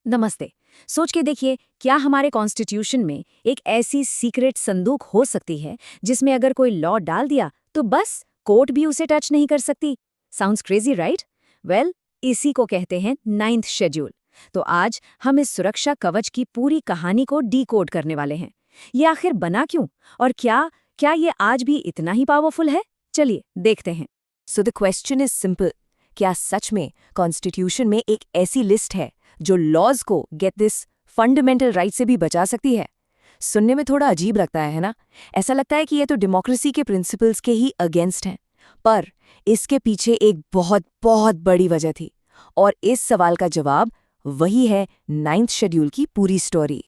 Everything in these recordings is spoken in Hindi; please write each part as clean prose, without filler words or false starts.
नमस्ते। सोच के देखिए, क्या हमारे कॉन्स्टिट्यूशन में एक ऐसी सीक्रेट संदूक हो सकती है जिसमें अगर कोई लॉ डाल दिया तो बस कोर्ट भी उसे टच नहीं कर सकती। Sounds crazy, right? वेल, इसी को कहते हैं 9th शेड्यूल। तो आज हम इस सुरक्षा कवच की पूरी कहानी को डीकोड करने वाले हैं। ये आखिर बना क्यों, और क्या क्या ये आज भी इतना ही पावरफुल है? चलिए देखते हैं। So the question is simple. क्या सच में कॉन्स्टिट्यूशन में एक ऐसी लिस्ट है जो लॉज को गेट दिस फंडामेंटल राइट से भी बचा सकती है? सुनने में थोड़ा अजीब लगता है ना? ऐसा लगता है कि ये तो डेमोक्रेसी के प्रिंसिपल्स के ही अगेंस्ट हैं। पर इसके पीछे एक बहुत बहुत बड़ी वजह थी, और इस सवाल का जवाब वही है 9th शेड्यूल की पूरी स्टोरी।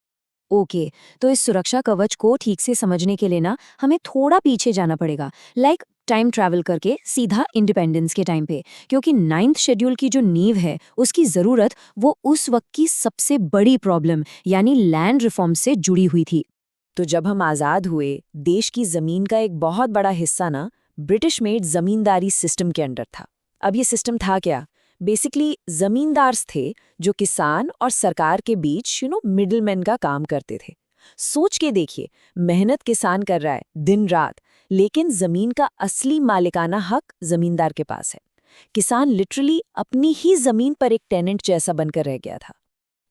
ओके, तो इस सुरक्षा कवच को ठीक से समझने के लिए ना हमें थोड़ा पीछे जाना पड़ेगा, लाइक टाइम ट्रैवल करके सीधा इंडिपेंडेंस के टाइम पे, क्योंकि 9th शेड्यूल की जो नींव है उसकी ज़रूरत वो उस वक्त की सबसे बड़ी प्रॉब्लम यानी लैंड रिफॉर्म से जुड़ी हुई थी। तो जब हम आज़ाद हुए, देश की ज़मीन का एक बहुत बड़ा हिस्सा ना ब्रिटिश मेड ज़मींदारी सिस्टम के अंडर था। अब ये सिस्टम था क्या? बेसिकली ज़मींदार्स थे जो किसान और सरकार के बीच मिडलमैन का काम करते थे। सोच के देखिए, मेहनत किसान कर रहा है दिन रात, लेकिन ज़मीन का असली मालिकाना हक ज़मींदार के पास है। किसान लिटरली अपनी ही ज़मीन पर एक टेनेंट जैसा बनकर रह गया था।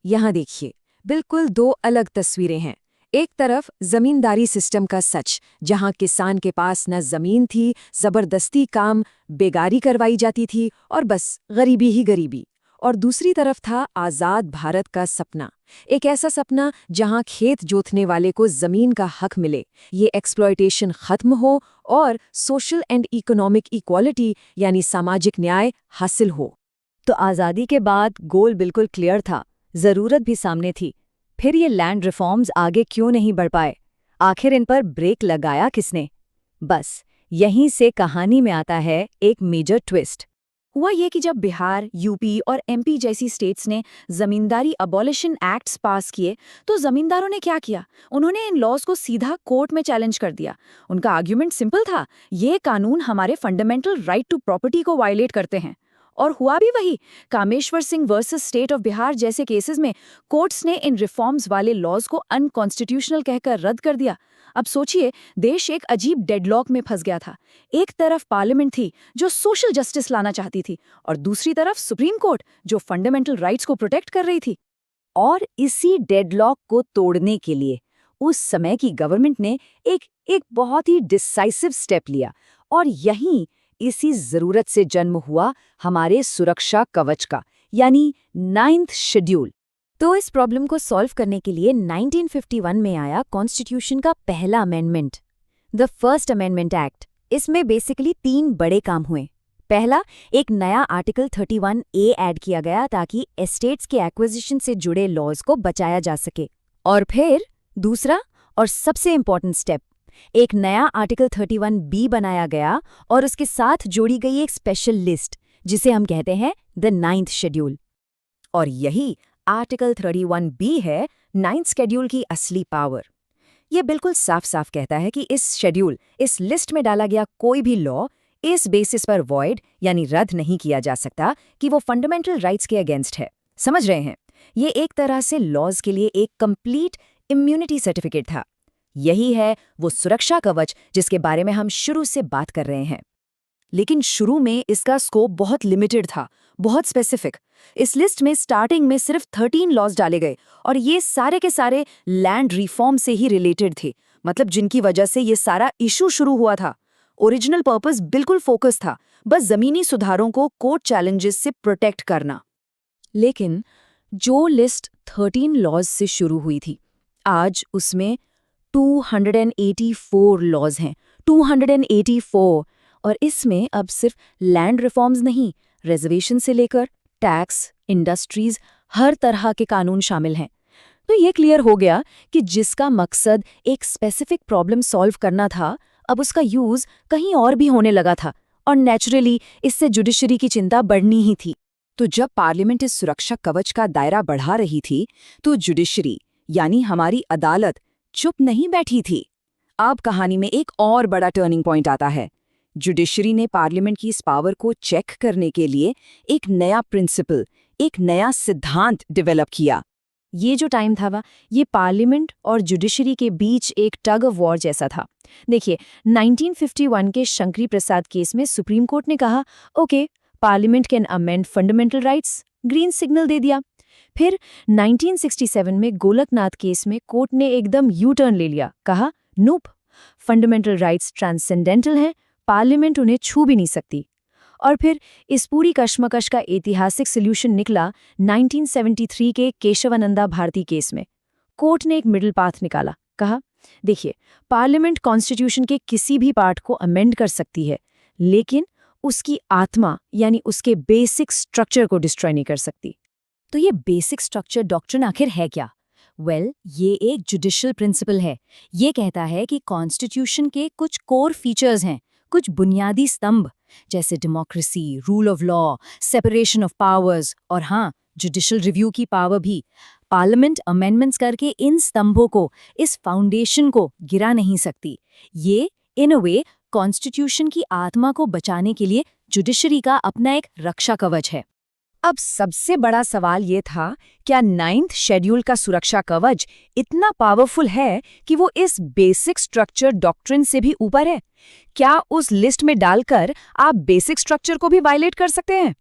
यहाँ देखिए, बिल्कुल दो अलग तस्वीरें हैं। एक तरफ जमींदारी सिस्टम का सच, जहाँ किसान के पास न जमीन थी, जबरदस्ती काम, बेगारी करवाई जाती थी और बस गरीबी ही गरीबी। और दूसरी तरफ था आज़ाद भारत का सपना, एक ऐसा सपना जहाँ खेत जोतने वाले को जमीन का हक मिले, ये एक्सप्लॉयटेशन खत्म हो और सोशल एंड इकोनॉमिक इक्वालिटी यानी सामाजिक न्याय हासिल हो। तो आज़ादी के बाद गोल बिल्कुल क्लियर था, ज़रूरत भी सामने थी। फिर ये लैंड रिफॉर्म्स आगे क्यों नहीं बढ़ पाए? आखिर इन पर ब्रेक लगाया किसने? बस यहीं से कहानी में आता है एक मेजर ट्विस्ट। हुआ ये कि जब बिहार, यूपी और एमपी जैसी स्टेट्स ने जमींदारी अबॉलिशन एक्ट्स पास किए, तो जमींदारों ने क्या किया? उन्होंने इन लॉज को सीधा कोर्ट में चैलेंज कर दिया। उनका आर्ग्यूमेंट सिंपल था, ये कानून हमारे फंडामेंटल राइट टू प्रॉपर्टी को वायलेट करते हैं। और हुआ भी वही। Kameshwar Singh versus state of Bihar जैसे केसेस में कोर्ट्स ने इन रिफॉर्म्स वाले लॉज को अनकॉन्स्टिट्यूशनल कहकर रद्द कर दिया। अब सोचिए, देश एक अजीब डेडलॉक में फंस गया था। एक तरफ पार्लियामेंट थी जो सोशल जस्टिस लाना चाहती थी, और दूसरी तरफ सुप्रीम कोर्ट जो फंडामेंटल राइट्स को प्रोटेक्ट कर रही थी। और इसी डेडलॉक को तोड़ने के लिए उस समय की गवर्नमेंट ने एक बहुत ही डिसाइसिव स्टेप लिया, और यहीं इसी जरूरत से जन्म हुआ हमारे सुरक्षा कवच का, यानी 9th शेड्यूल। तो इस प्रॉब्लम को सॉल्व करने के लिए 1951 में आया कॉन्स्टिट्यूशन का पहला amendment, the first amendment act. इसमें बेसिकली 3 बड़े काम हुए। पहला, एक नया आर्टिकल 31A ऐड किया गया ताकि एस्टेट्स के एक्विजिशन से जुड़े लॉज को बचाया जा सके। और फिर दूसरा और सबसे इम्पोर्टेंट स्टेप, एक नया आर्टिकल 31B बनाया गया और उसके साथ जोड़ी गई एक स्पेशल लिस्ट जिसे हम कहते हैं द 9th शेड्यूल। और यही आर्टिकल 31B है 9th शेड्यूल की असली पावर। यह बिल्कुल साफ साफ कहता है कि इस लिस्ट में डाला गया कोई भी लॉ इस बेसिस पर वॉइड यानी रद्द नहीं किया जा सकता कि वो फंडामेंटल राइट्स के अगेंस्ट है। समझ रहे हैं? ये एक तरह से लॉज के लिए एक कंप्लीट इम्यूनिटी सर्टिफिकेट था। यही है वो सुरक्षा कवच जिसके बारे में हम शुरू से बात कर रहे हैं। लेकिन शुरू में इसका स्कोप बहुत लिमिटेड था, बहुत स्पेसिफिक। इस लिस्ट में स्टार्टिंग में सिर्फ 13 लॉज डाले गए, और ये सारे के सारे लैंड रिफॉर्म से ही रिलेटेड थे, मतलब जिनकी वजह से ये सारा इशू शुरू हुआ था। ओरिजिनल पर्पस बिल्कुल फोकस था, बस जमीनी सुधारों को कोर्ट चैलेंजेस से प्रोटेक्ट करना। लेकिन जो लिस्ट 13 लॉज से शुरू हुई थी, आज उसमें 284 लॉज हैं, 284। और इसमें अब सिर्फ लैंड रिफॉर्म्स नहीं, रिजर्वेशन से लेकर टैक्स, इंडस्ट्रीज, हर तरह के कानून शामिल हैं। तो ये क्लियर हो गया कि जिसका मकसद एक स्पेसिफिक प्रॉब्लम सॉल्व करना था, अब उसका यूज कहीं और भी होने लगा था, और नेचुरली इससे जुडिशरी की चिंता बढ़नी ही थी। तो जब पार्लियामेंट इस सुरक्षा कवच का दायरा बढ़ा रही थी, तो जुडिशरी यानी हमारी अदालत चुप नहीं बैठी थी। अब कहानी में एक और बड़ा टर्निंग पॉइंट आता है। जुडिशरी ने पार्लियामेंट की इस पावर को चेक करने के लिए एक नया प्रिंसिपल, एक नया सिद्धांत डेवलप किया, ये जो टाइम था ये पार्लियामेंट और जुडिशरी के बीच एक टग ऑफ वॉर जैसा था। देखिए, 1951 के शंकरी प्रसाद केस में सुप्रीम कोर्ट ने कहा okay, parliament can amend fundamental rights, green signal दे दिया। फिर 1967 में गोलकनाथ केस में कोर्ट ने एकदम यू टर्न ले लिया, कहा नूप, फंडामेंटल राइट्स ट्रांसेंडेंटल हैं, पार्लियामेंट उन्हें छू भी नहीं सकती। और फिर इस पूरी कश्मकश का ऐतिहासिक सॉल्यूशन निकला 1973 के केशवानंदा भारती केस में। कोर्ट ने एक मिडिल पाथ निकाला, कहा देखिए, पार्लियामेंट कॉन्स्टिट्यूशन के किसी भी पार्ट को अमेंड कर सकती है, लेकिन उसकी आत्मा यानी उसके बेसिक स्ट्रक्चर को डिस्ट्रॉय नहीं कर सकती। तो ये बेसिक स्ट्रक्चर डॉक्ट्रिन आखिर है क्या? ये एक जुडिशियल प्रिंसिपल है। ये कहता है कि कॉन्स्टिट्यूशन के कुछ कोर फीचर्स हैं, कुछ बुनियादी स्तंभ, जैसे democracy, rule of law, separation of powers और हाँ, जुडिशियल रिव्यू की पावर भी। पार्लियामेंट अमेंडमेंट्स करके इन स्तंभों को, इस फाउंडेशन को गिरा नहीं सकती। ये इन अ वे कॉन्स्टिट्यूशन की आत्मा को बचाने के लिए जुडिशरी का अपना एक रक्षा कवच है। अब सबसे बड़ा सवाल ये था, क्या 9th शेड्यूल का सुरक्षा कवच इतना पावरफुल है कि वो इस बेसिक स्ट्रक्चर डॉक्ट्रिन से भी ऊपर है? क्या उस लिस्ट में डालकर आप बेसिक स्ट्रक्चर को भी वायलेट कर सकते हैं?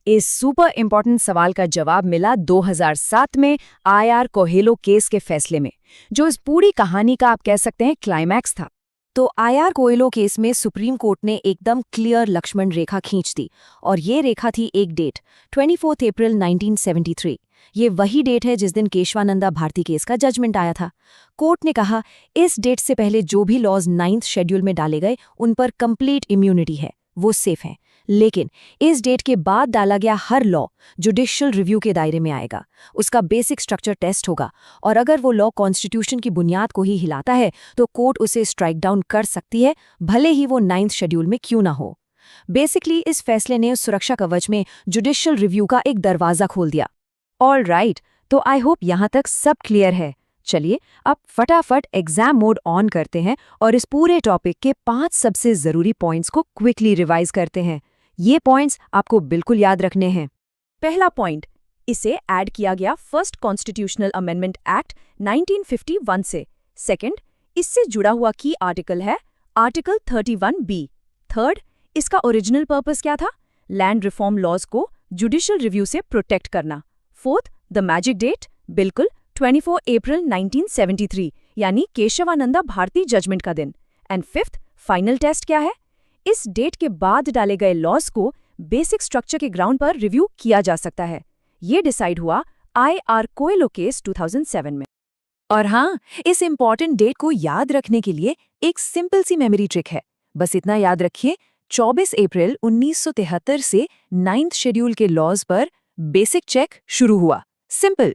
इस सुपर इंपॉर्टेंट सवाल का जवाब मिला 2007 में IR कोहेलो केस के फैसले में, जो इस पूरी कहानी का आप कह सकते हैं क्लाइमैक्स था। तो IR कोहेलो केस में सुप्रीम कोर्ट ने एकदम क्लियर लक्ष्मण रेखा खींच दी, और ये रेखा थी एक डेट, 24 अप्रैल 1973। ये वही डेट है जिस दिन केशवानंदा भारती केस का जजमेंट आया था। कोर्ट ने कहा इस डेट से पहले जो भी लॉज 9th शेड्यूल में डाले गए उन पर कंप्लीट इम्यूनिटी है, वो सेफ हैं। लेकिन इस डेट के बाद डाला गया हर लॉ जुडिशियल रिव्यू के दायरे में आएगा, उसका बेसिक स्ट्रक्चर टेस्ट होगा, और अगर वो लॉ कॉन्स्टिट्यूशन की बुनियाद को ही हिलाता है तो कोर्ट उसे स्ट्राइक डाउन कर सकती है, भले ही वो 9th शेड्यूल में क्यों ना हो। बेसिकली इस फैसले ने उस सुरक्षा कवच में जुडिशियल रिव्यू का एक दरवाजा खोल दिया। ऑल राइट, तो आई होप यहाँ तक सब क्लियर है। चलिए अब फटाफट एग्जाम मोड ऑन करते हैं और इस पूरे टॉपिक के 5 सबसे ज़रूरी पॉइंट्स को क्विकली रिवाइज करते हैं। ये पॉइंट्स आपको बिल्कुल याद रखने हैं। पहला पॉइंट, इसे ऐड किया गया फर्स्ट कॉन्स्टिट्यूशनल अमेंडमेंट एक्ट 1951 से। सेकंड, इससे जुड़ा हुआ की आर्टिकल है आर्टिकल 31B। थर्ड, इसका ओरिजिनल पर्पस क्या था? लैंड रिफॉर्म लॉज को जुडिशियल रिव्यू से प्रोटेक्ट करना। फोर्थ, द मैजिक डेट, बिल्कुल 24 अप्रैल 1973 यानी केशवानंदा भारती जजमेंट का दिन। एंड फिफ्थ, फाइनल टेस्ट क्या है? इस डेट के बाद डाले गए लॉज को बेसिक स्ट्रक्चर के ग्राउंड पर रिव्यू किया जा सकता है। ये डिसाइड हुआ IR कोहेलो केस 2007 में। और हाँ, इस इंपॉर्टेंट डेट को याद रखने के लिए एक सिंपल सी मेमोरी ट्रिक है। बस इतना याद रखिए, 24 अप्रैल 1973 से 9th शेड्यूल के लॉज पर बेसिक चेक शुरू हुआ। सिंपल।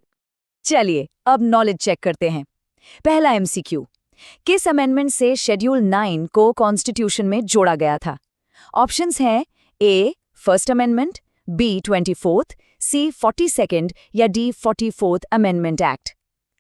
चलिए अब नॉलेज चेक करते हैं। पहला MCQ, किस अमेंडमेंट से शेड्यूल 9 को कॉन्स्टिट्यूशन में जोड़ा गया था? ऑप्शंस हैं A first amendment, B 24th, C 42nd या D 44th अमेंडमेंट एक्ट।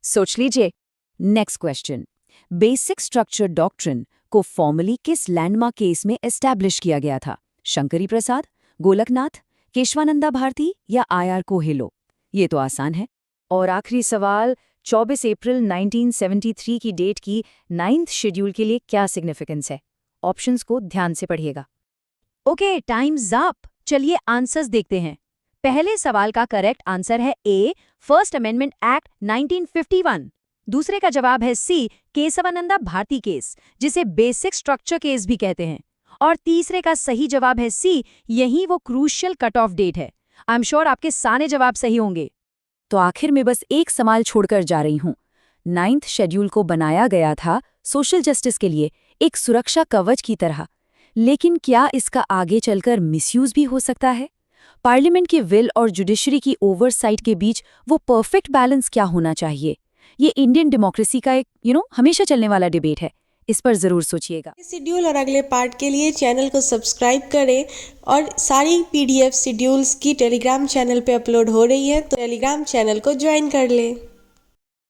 सोच लीजिए। Next question, basic structure doctrine को फॉर्मली किस लैंडमार्क केस में एस्टैब्लिश किया गया था? शंकरी प्रसाद, गोलकनाथ, केशवानंदा भारती या IR कोहेलो? ये तो आसान है। और आखिरी सवाल, 24 अप्रैल 1973 की डेट की 9th शेड्यूल के लिए क्या सिग्निफिकेंस है? ऑप्शंस को ध्यान से पढ़िएगा। Okay, times up. चलिए आंसर्स देखते हैं। पहले सवाल का करेक्ट आंसर है A फर्स्ट अमेंडमेंट एक्ट 1951। दूसरे का जवाब है C केशवानंदा भारती केस, जिसे बेसिक स्ट्रक्चर केस भी कहते हैं। और तीसरे का सही जवाब है C, यही वो क्रूशियल कट ऑफ डेट है। आई एम श्योर आपके सारे जवाब सही होंगे। तो आखिर में बस एक सवाल छोड़कर जा रही हूँ। 9th शेड्यूल को बनाया गया था सोशल जस्टिस के लिए, एक सुरक्षा कवच की तरह, लेकिन क्या इसका आगे चलकर मिसयूज भी हो सकता है? पार्लियामेंट के विल और जुडिशरी की ओवरसाइट के बीच वो परफेक्ट बैलेंस क्या होना चाहिए? ये इंडियन डेमोक्रेसी का एक हमेशा चलने वाला डिबेट है। इस पर जरूर सोचिएगा। शेड्यूल और अगले पार्ट के लिए चैनल को सब्सक्राइब करें, और सारी PDF शेड्यूल्स की टेलीग्राम चैनल पे अपलोड हो रही है, तो टेलीग्राम चैनल को ज्वाइन कर लें।